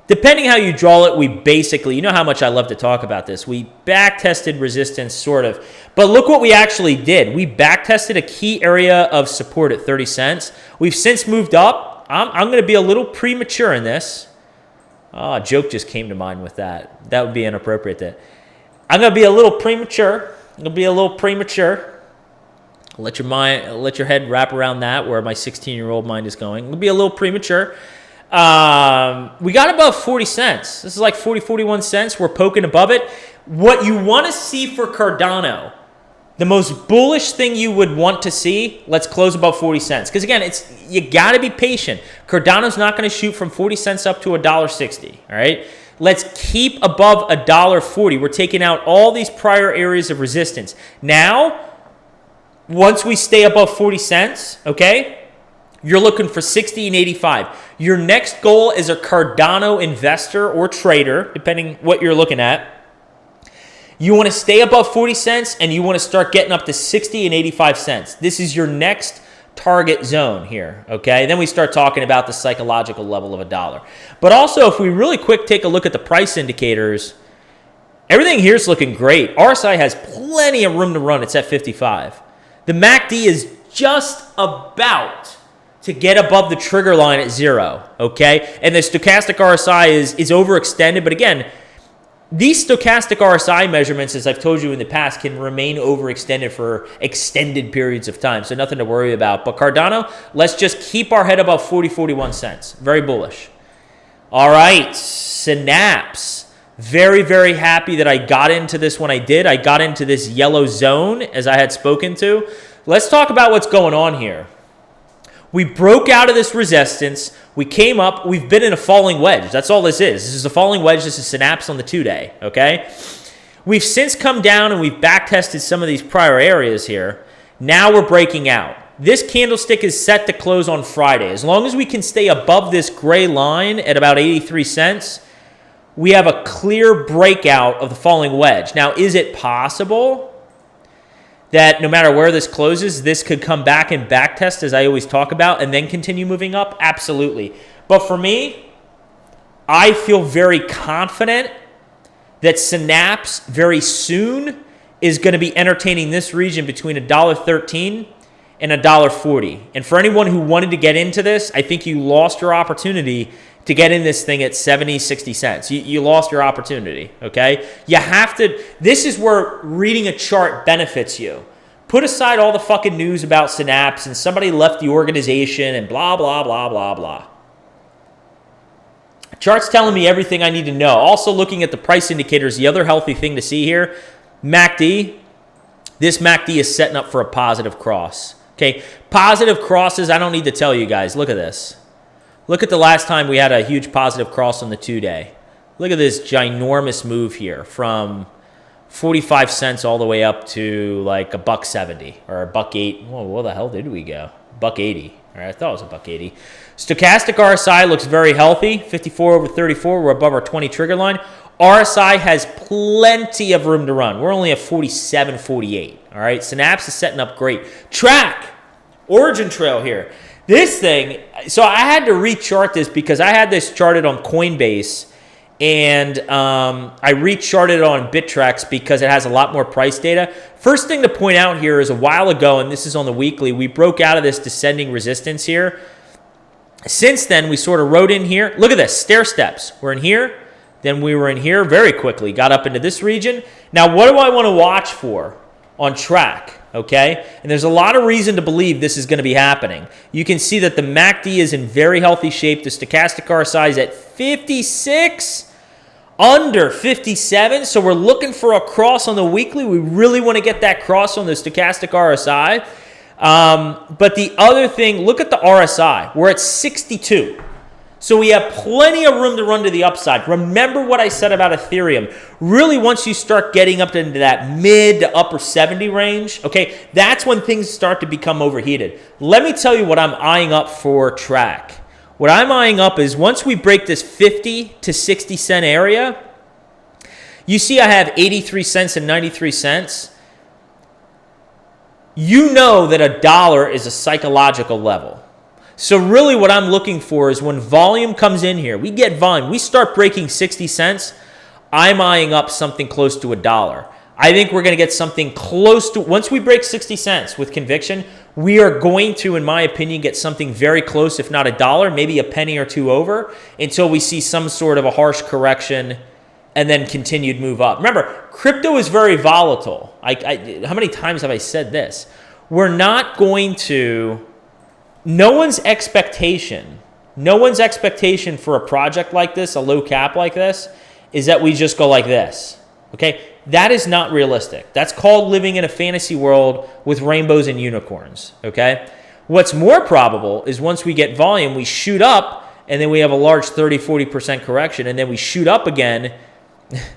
Depending how you draw it, we basically, you know how much I love to talk about this. We back-tested resistance, sort of. But look what we actually did. We back-tested a key area of support at 30 cents. We've since moved up. I'm going to be a little premature in this. Oh, a joke just came to mind with that. That would be inappropriate. I'm going to be a little premature. Let your head wrap around that, where my 16-year-old mind is going. It'll be a little premature. We got above 40 cents. This is like 40, 41 cents. We're poking above it. What you want to see for Cardano, the most bullish thing you would want to see, let's close above 40 cents. Because again, you got to be patient. Cardano's not going to shoot from 40 cents up to $1.60. All right. Let's keep above $1.40. We're taking out all these prior areas of resistance. Now, once we stay above 40 cents, okay, you're looking for 60 and 85. Your next goal as a Cardano investor or trader, depending what you're looking at, you want to stay above 40 cents and you want to start getting up to 60 and 85 cents. This is your next target zone here, okay? Then we start talking about the psychological level of $1. But also, if we really quick take a look at the price indicators, everything here is looking great. RSI has plenty of room to run. It's at 55. The MACD is just about to get above the trigger line at 0, okay? And the stochastic RSI is overextended, but again, these stochastic RSI measurements, as I've told you in the past, can remain overextended for extended periods of time, so nothing to worry about. But Cardano, let's just keep our head above 40, 41 cents. Very bullish. All right, Synapse. Very, very happy that I got into this when I did. I got into this yellow zone, as I had spoken to. Let's talk about what's going on here. We broke out of this resistance. We came up. We've been in a falling wedge. That's all this is. This is a falling wedge. This is Synapse on the 2-day, okay? We've since come down and we've back-tested some of these prior areas here. Now we're breaking out. This candlestick is set to close on Friday. As long as we can stay above this gray line at about 83 cents, we have a clear breakout of the falling wedge. Now, is it possible that no matter where this closes, this could come back and backtest, as I always talk about, and then continue moving up? Absolutely. But for me, I feel very confident that Synapse very soon is going to be entertaining this region between $1.13 and $1.40. And for anyone who wanted to get into this, I think you lost your opportunity to get in this thing at 70, 60 cents. You lost your opportunity, okay? You have to, this is where reading a chart benefits you. Put aside all the fucking news about Synapse and somebody left the organization and blah, blah, blah, blah, blah. Chart's telling me everything I need to know. Also looking at the price indicators, the other healthy thing to see here, MACD, this MACD is setting up for a positive cross, okay? Positive crosses, I don't need to tell you guys. Look at this. Look at the last time we had a huge positive cross on the 2-day. Look at this ginormous move here from 45 cents all the way up to like $1.70 or $1.08. Whoa, where the hell did we go? $1.80. All right, I thought it was $1.80. Stochastic RSI looks very healthy. 54 over 34. We're above our 20 trigger line. RSI has plenty of room to run. We're only at 47, 48. All right, Synapse is setting up great. Track, origin trail here. This thing, so I had to rechart this because I had this charted on Coinbase, and I recharted it on Bittrex because it has a lot more price data. First thing to point out here is a while ago, and this is on the weekly, we broke out of this descending resistance here. Since then, we sort of rode in here. Look at this, stair steps. We're in here, then we were in here very quickly, got up into this region. Now, what do I want to watch for? on track, okay? And there's a lot of reason to believe this is going to be happening. You can see that the MACD is in very healthy shape. The stochastic RSI is at 56, under 57. So we're looking for a cross on the weekly. We really want to get that cross on the stochastic RSI. But the other thing, look at the RSI. We're at 62. So we have plenty of room to run to the upside. Remember what I said about Ethereum. Really, once you start getting up into that mid to upper 70 range, okay, that's when things start to become overheated. Let me tell you what I'm eyeing up for track. What I'm eyeing up is once we break this 50 to 60 cent area, you see I have 83 cents and 93 cents. You know that $1 is a psychological level. So really what I'm looking for is when volume comes in here, we get volume, we start breaking 60 cents, I'm eyeing up something close to $1. I think we're going to get something close to, once we break 60 cents with conviction, we are going to, in my opinion, get something very close, if not $1, maybe a penny or two over, until we see some sort of a harsh correction and then continued move up. Remember, crypto is very volatile. How many times have I said this? We're not going to... No one's expectation for a project like this, a low cap like this, is that we just go like this, okay? That is not realistic. That's called living in a fantasy world with rainbows and unicorns, okay? What's more probable is once we get volume, we shoot up, and then we have a large 30-40% correction, and then we shoot up again.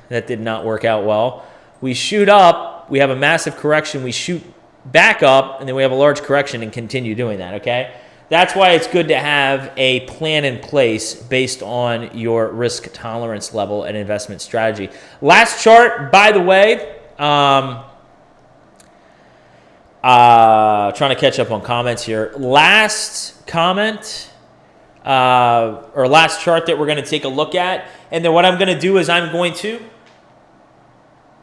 That did not work out well. We shoot up, we have a massive correction, we shoot back up, and then we have a large correction and continue doing that, okay? That's why it's good to have a plan in place based on your risk tolerance level and investment strategy. Last chart, by the way, trying to catch up on comments here. Last comment, or last chart that we're going to take a look at, and then what I'm going to do is I'm going to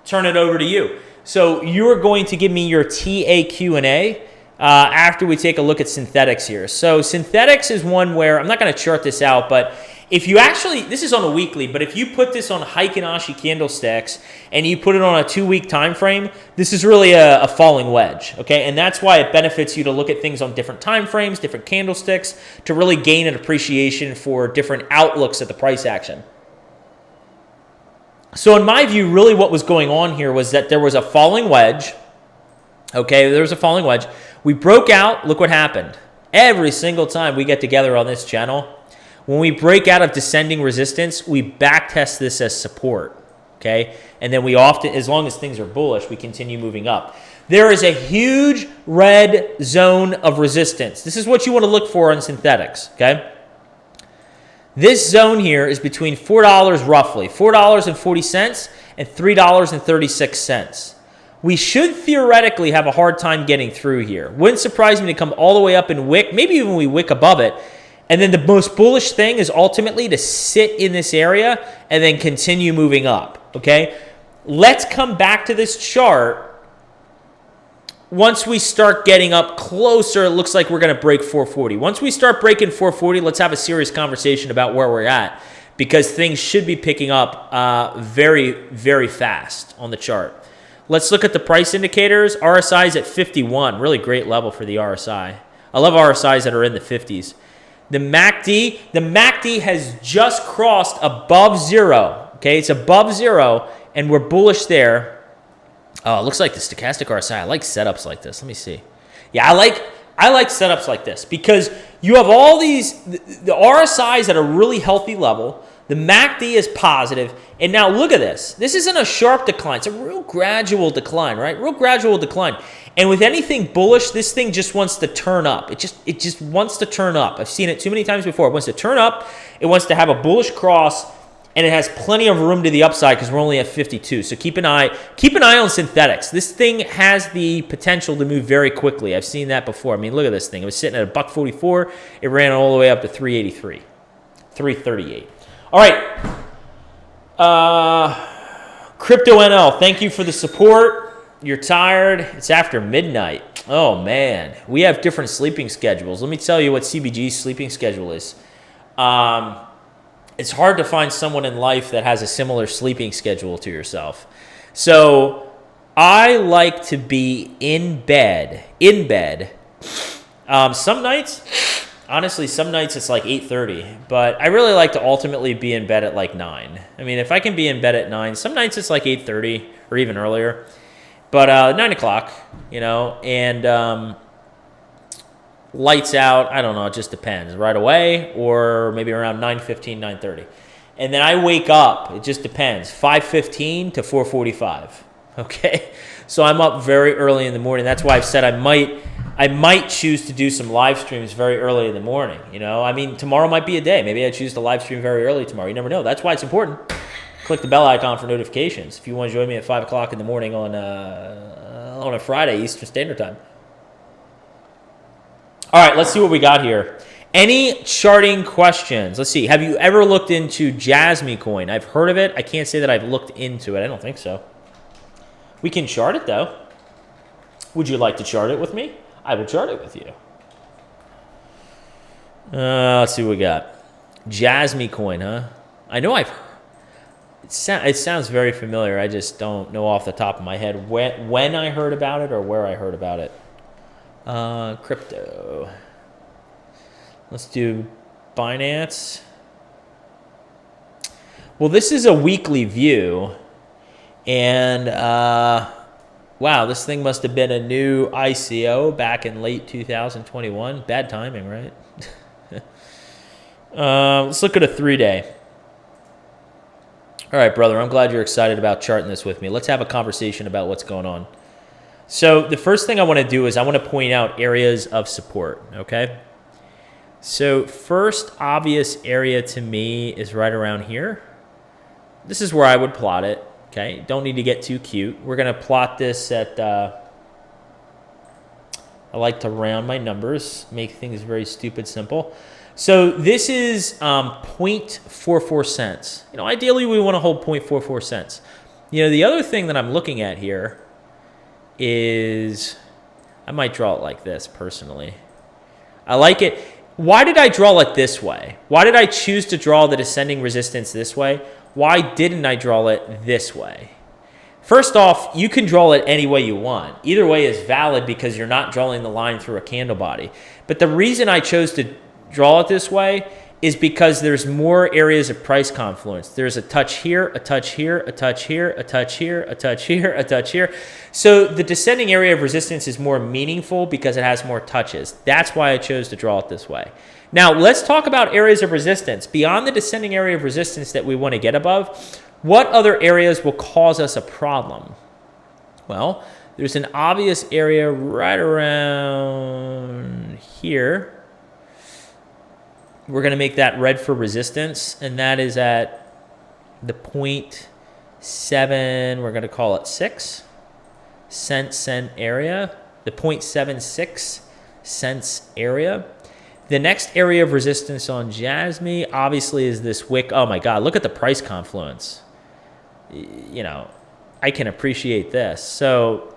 turn it over to you. So you're going to give me your TA Q&A after we take a look at synthetics here. So synthetics is one where, I'm not going to chart this out, but if you actually, this is on a weekly, but if you put this on Heikin-Ashi candlesticks and you put it on a 2-week time frame, this is really a falling wedge, okay? And that's why it benefits you to look at things on different time frames, different candlesticks, to really gain an appreciation for different outlooks at the price action. So in my view, really what was going on here was that there was a falling wedge. Okay, there was a falling wedge. We broke out. Look what happened. Every single time we get together on this channel, when we break out of descending resistance, we backtest this as support. Okay, and then we often, as long as things are bullish, we continue moving up. There is a huge red zone of resistance. This is what you want to look for on synthetics. Okay. This zone here is between $4 roughly, $4.40 and $3.36. We should theoretically have a hard time getting through here. Wouldn't surprise me to come all the way up and wick, maybe even we wick above it. And then the most bullish thing is ultimately to sit in this area and then continue moving up, okay? Let's come back to this chart. Once we start getting up closer, it looks like we're going to break 440. Once we start breaking 440, let's have a serious conversation about where we're at, because things should be picking up very, very fast on the chart. Let's look at the price indicators. RSI is at 51. Really great level for the RSI. I love RSIs that are in the 50s. The MACD has just crossed above zero. Okay, it's above zero, and we're bullish there. Oh, it looks like the stochastic RSI. I like setups like this. Let me see. Yeah, I like setups like this because you have all these, the RSIs at a really healthy level. The MACD is positive. And now look at this. This isn't a sharp decline. It's a real gradual decline, right? Real gradual decline. And with anything bullish, this thing just wants to turn up. It just wants to turn up. I've seen it too many times before. It wants to turn up. It wants to have a bullish cross. And it has plenty of room to the upside because we're only at 52. So keep an eye on synthetics. This thing has the potential to move very quickly. I've seen that before. I mean, look at this thing. It was sitting at $1.44. It ran all the way up to 383, 338. All right. Crypto NL, thank you for the support. You're tired. It's after midnight. Oh, man. We have different sleeping schedules. Let me tell you what CBG's sleeping schedule is. It's hard to find someone in life that has a similar sleeping schedule to yourself. So I like to be in bed. Some nights, honestly, some nights it's like 8:30, but I really like to ultimately be in bed at like 9. I mean, if I can be in bed at 9, some nights it's like 8:30 or even earlier, but 9 o'clock, and lights out, I don't know, it just depends, right away or maybe around 9:15, 9:30. And then I wake up, it just depends, 5:15 to 4:45. Okay, so I'm up very early in the morning. That's why I've said I might choose to do some live streams very early in the morning. I mean, tomorrow might be a day. Maybe I choose to live stream very early tomorrow. You never know. That's why it's important. Click the bell icon for notifications if you want to join me at 5 o'clock in the morning on a Friday Eastern Standard Time. All right, let's see what we got here. Any charting questions? Let's see. Have you ever looked into Jasmy coin? I've heard of it. I can't say that I've looked into it. I don't think so. We can chart it, though. Would you like to chart it with me? I will chart it with you. Let's see what we got. Jasmy coin, huh? I know it sounds very familiar. I just don't know off the top of my head when I heard about it or where I heard about it. Crypto. Let's do Binance. Well, this is a weekly view. And, wow, this thing must have been a new ICO back in late 2021. Bad timing, right? Let's look at a 3-day. All right, brother, I'm glad you're excited about charting this with me. Let's have a conversation about what's going on. So the first thing I want to do is I want to point out areas of support, okay? So first obvious area to me is right around here. This is where I would plot it. Okay, don't need to get too cute. We're going to plot this at, I like to round my numbers, make things very stupid simple. So this is 0.44 cents. Ideally we want to hold 0.44 cents. The other thing that I'm looking at here is, I might draw it like this personally. I like it. Why did I draw it this way? Why did I choose to draw the descending resistance this way? Why didn't I draw it this way? First off, you can draw it any way you want. Either way is valid because you're not drawing the line through a candle body. But the reason I chose to draw it this way is because there's more areas of price confluence. There's a touch here, a touch here, a touch here, a touch here, a touch here, a touch here. So the descending area of resistance is more meaningful because it has more touches. That's why I chose to draw it this way. Now, let's talk about areas of resistance. Beyond the descending area of resistance that we want to get above, what other areas will cause us a problem? Well, there's an obvious area right around here. We're going to make that red for resistance, and that is at the 0.7, we're going to call it 6 cent area, the 0.76 cents area. The next area of resistance on Jasmy obviously is this wick. Oh my God, look at the price confluence. I can appreciate this. So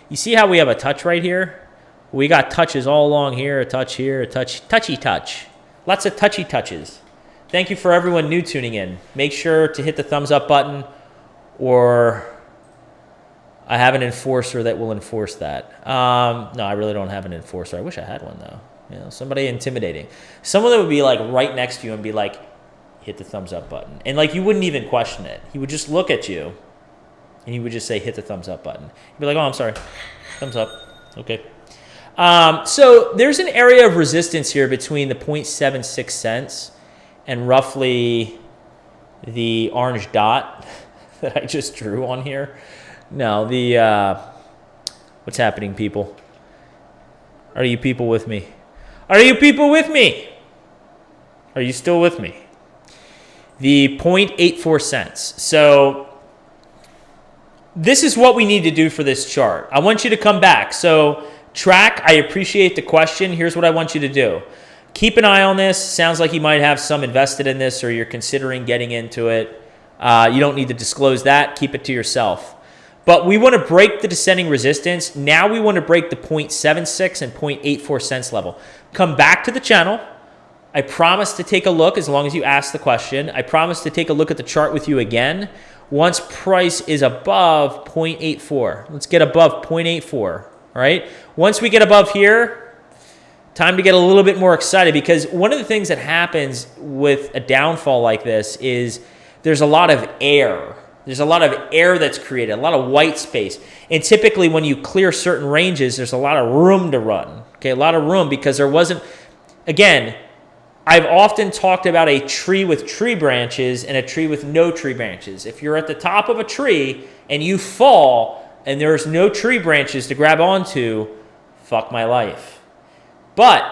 you see how we have a touch right here? We got touches all along here, a touch here, a touchy touch. Lots of touchy touches. Thank you for everyone new tuning in. Make sure to hit the thumbs up button, or I have an enforcer that will enforce that. No, I really don't have an enforcer. I wish I had one though. Somebody intimidating. Someone that would be like right next to you and be like, hit the thumbs up button. And like you wouldn't even question it. He would just look at you and he would just say, hit the thumbs up button. You'd be like, oh, I'm sorry. Thumbs up. Okay. So there's an area of resistance here between the 0.76 cents and roughly the orange dot that I just drew on here. No, what's happening, people? Are you people with me? Are you people with me? Are you still with me? The 0.84 cents. So this is what we need to do for this chart. I want you to come back. So track, I appreciate the question. Here's what I want you to do. Keep an eye on this. Sounds like you might have some invested in this or you're considering getting into it. You don't need to disclose that. Keep it to yourself. But we want to break the descending resistance. Now we want to break the 0.76 and 0.84 cents level. Come back to the channel. I promise to take a look as long as you ask the question. I promise to take a look at the chart with you again once price is above 0.84. Let's get above 0.84, all right? Once we get above here, time to get a little bit more excited, because one of the things that happens with a downfall like this is there's a lot of air. There's a lot of air that's created, a lot of white space. And typically when you clear certain ranges, there's a lot of room to run, okay? A lot of room, because there wasn't, again, I've often talked about a tree with tree branches and a tree with no tree branches. If you're at the top of a tree and you fall and there's no tree branches to grab onto, fuck my life. But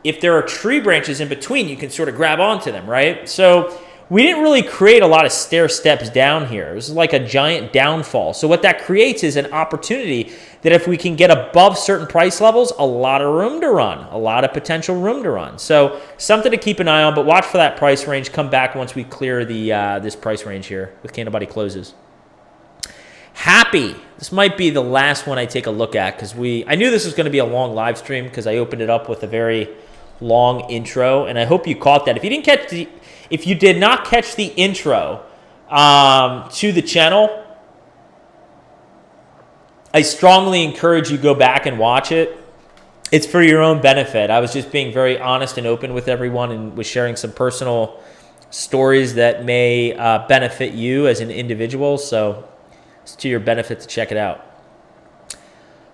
if there are tree branches in between, you can sort of grab onto them, right? So we didn't really create a lot of stair steps down here. This is like a giant downfall. So what that creates is an opportunity that if we can get above certain price levels, a lot of room to run, a lot of potential room to run. So something to keep an eye on, but watch for that price range. Come back once we clear the this price range here with candle body closes. Happy. This might be the last one I take a look at, because I knew this was going to be a long live stream because I opened it up with a very long intro, and I hope you caught that. If you did not catch the intro to the channel, I strongly encourage you go back and watch it. It's for your own benefit. I was just being very honest and open with everyone and was sharing some personal stories that may benefit you as an individual. So it's to your benefit to check it out.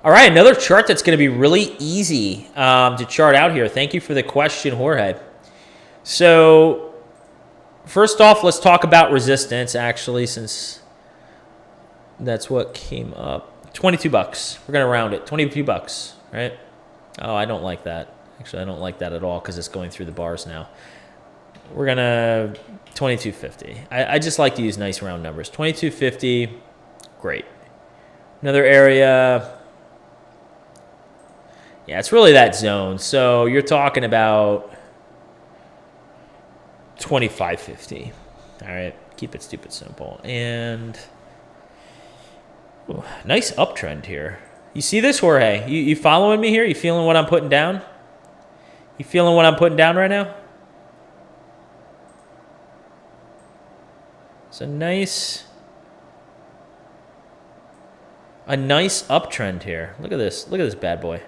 All right, another chart that's going to be really easy to chart out here. Thank you for the question, Jorge. So first off, let's talk about resistance, actually, since that's what came up. $22. We're going to round it. $22, right? Oh, I don't like that. Actually, I don't like that at all because it's going through the bars now. We're going to $22.50. I just like to use nice round numbers. $22.50, great. Another area. Yeah, it's really that zone. So you're talking about $25.50. All right, keep it stupid simple. And ooh, nice uptrend here. You see this, Jorge? You following me here? You feeling what I'm putting down? You feeling what I'm putting down right now? It's a nice uptrend here. Look at this. Look at this bad boy.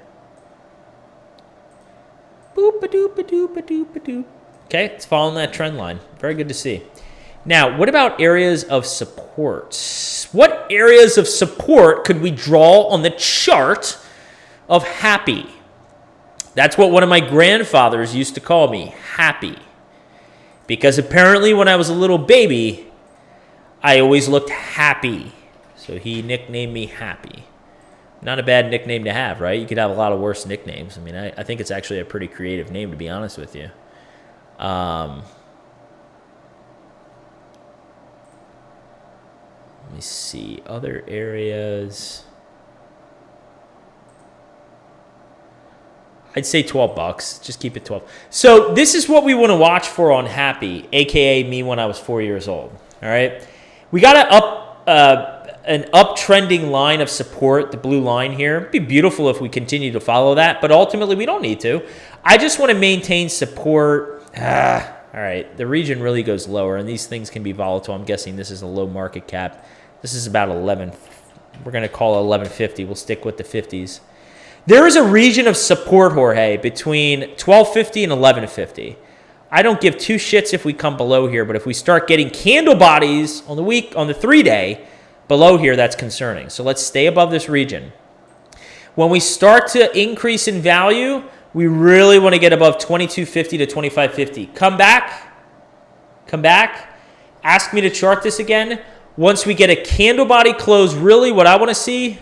Boop-a-doop-a-doop-a-doop-a-doop. Okay, it's following that trend line. Very good to see. Now, what about areas of support? What areas of support could we draw on the chart of happy? That's what one of my grandfathers used to call me, happy. Because apparently when I was a little baby, I always looked happy. So he nicknamed me Happy. Not a bad nickname to have, right? You could have a lot of worse nicknames. I mean, I think it's actually a pretty creative name, to be honest with you. Let me see. Other areas. I'd say $12. Just keep it 12. So this is what we want to watch for on Happy, a.k.a. me when I was 4 years old. All right? We got an uptrending line of support, the blue line here. It'd be beautiful if we continue to follow that, but ultimately we don't need to. I just want to maintain support. All right, the region really goes lower, and these things can be volatile. I'm guessing this is a low market cap. This is about 11. We're going to call it 1150. We'll stick with the 50s. There is a region of support, Jorge, between 1250 and 1150. I don't give two shits if we come below here, but if we start getting candle bodies on the 3-day below here, that's concerning. So let's stay above this region. When we start to increase in value, we really want to get above 2250 to 2550. Come back. Ask me to chart this again. Once we get a candle body close, really what I want to see,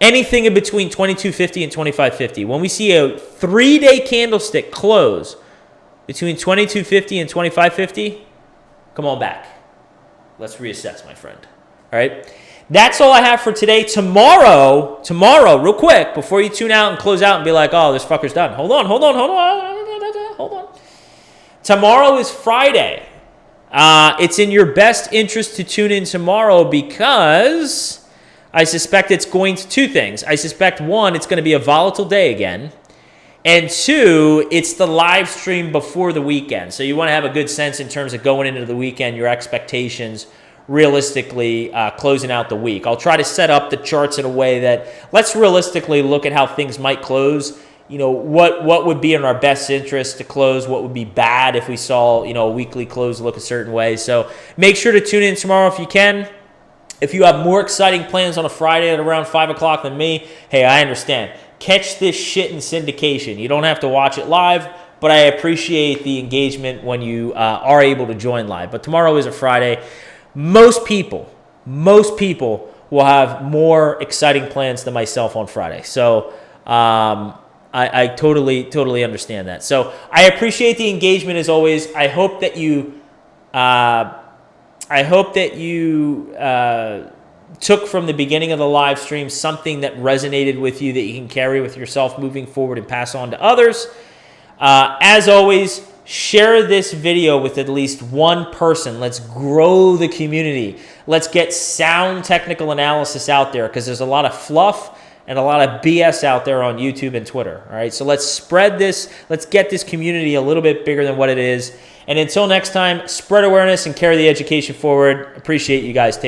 anything in between 2250 and 2550. When we see a 3-day candlestick close between 2250 and 2550, come on back. Let's reassess, my friend. All right? That's all I have for today. Tomorrow, real quick, before you tune out and close out and be like, oh, this fucker's done. Hold on. Tomorrow is Friday. It's in your best interest to tune in tomorrow because I suspect it's going to two things. I suspect, one, it's going to be a volatile day again. And two, it's the live stream before the weekend. So you want to have a good sense in terms of going into the weekend, your expectations realistically closing out the week. I'll try to set up the charts in a way that let's realistically look at how things might close. What would be in our best interest to close, what would be bad if we saw, a weekly close look a certain way. So make sure to tune in tomorrow if you can. If you have more exciting plans on a Friday at around 5 o'clock than me, hey, I understand. Catch this shit in syndication. You don't have to watch it live, but I appreciate the engagement when you are able to join live. But tomorrow is a Friday. Most people will have more exciting plans than myself on Friday. So I totally understand that. So I appreciate the engagement as always. I hope that you took from the beginning of the live stream something that resonated with you that you can carry with yourself moving forward and pass on to others. As always, share this video with at least one person. Let's grow the community. Let's get sound technical analysis out there because there's a lot of fluff and a lot of BS out there on YouTube and Twitter. All right, so let's spread this. Let's get this community a little bit bigger than what it is. And until next time, spread awareness and carry the education forward. Appreciate you guys.